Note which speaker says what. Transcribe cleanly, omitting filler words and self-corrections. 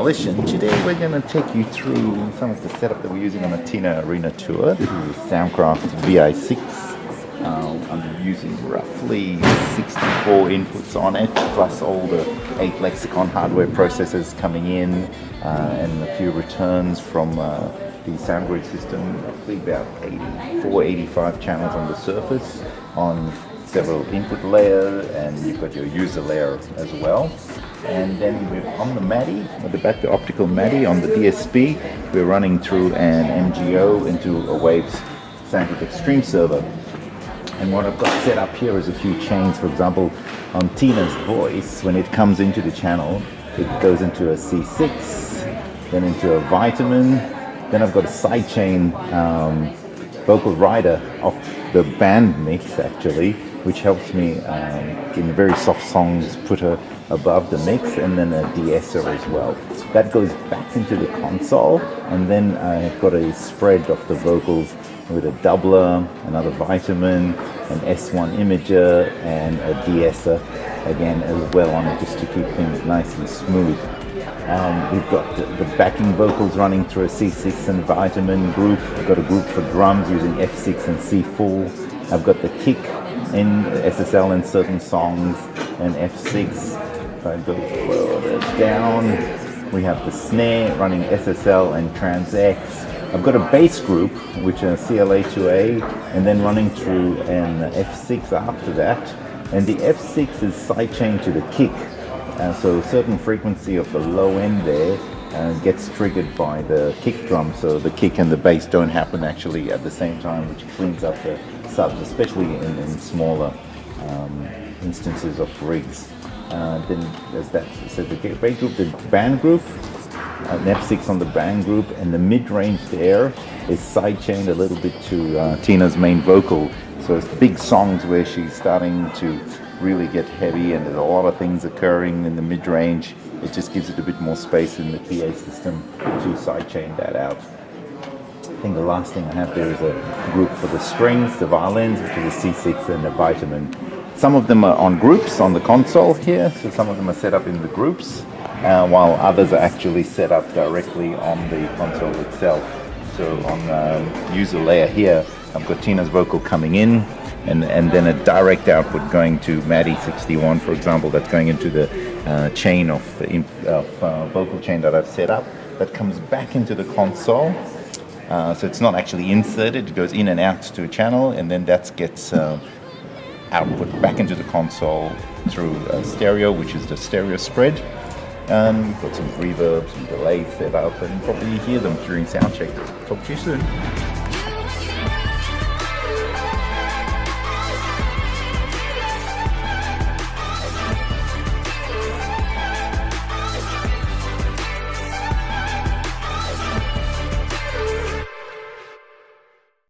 Speaker 1: Demolition. Today we're going to take you through some of the setup that we're using on a Tina Arena tour. This is a Soundcraft Vi6. I'm using roughly 64 inputs on it, plus all the 8 Lexicon hardware processors coming in, and a few returns from the Soundgrid system. Roughly about 84, 85 channels on the surface, on several input layers, and you've got your user layer as well. And then we're on the MADI, at the back, the optical MADI on the DSP, we're running through an MGO into a Waves Soundcraft Extreme server. And what I've got set up here is a few chains. For example, on Tina's voice, when it comes into the channel, it goes into a C6, then into a Vitamin, then I've got a sidechain vocal rider of the band mix actually, which helps me in very soft songs put her above the mix, and then a de-esser as well. That goes back into the console, and then I've got a spread of the vocals with a doubler, another Vitamin, an S1 imager, and a de-esser again as well on it, just to keep things nice and smooth. We've got the backing vocals running through a C6 and Vitamin group. I've got a group for drums using F6 and C4. I've got the kick in SSL in certain songs and F6. If I go further down, we have the snare running SSL and Trans-X. I've got a bass group, which is CLA2A, and then running through an F6 after that. And the F6 is sidechained to the kick. So a certain frequency of the low end there gets triggered by the kick drum, so the kick and the bass don't happen actually at the same time, which cleans up the subs, especially in smaller instances of rigs. Then there's that, so the bass group, the band group, an F6 on the band group, and the mid-range there is sidechained a little bit to Tina's main vocal. So it's big songs where she's starting to really get heavy and there's a lot of things occurring in the mid-range. It just gives it a bit more space in the PA system to sidechain that out. I think the last thing I have there is a group for the strings, the violins, which is a C6 and a Vitamin. Some of them are on groups on the console here, so some of them are set up in the groups, while others are actually set up directly on the console itself. So on the user layer here, I've got Tina's vocal coming in, and then a direct output going to MADI 61, for example, that's going into the chain of vocal chain that I've set up. That comes back into the console. So it's not actually inserted, it goes in and out to a channel, and then that gets output back into the console through stereo, which is the stereo spread. We've got some reverbs and delays set up, and probably hear them during sound check. Talk to you soon.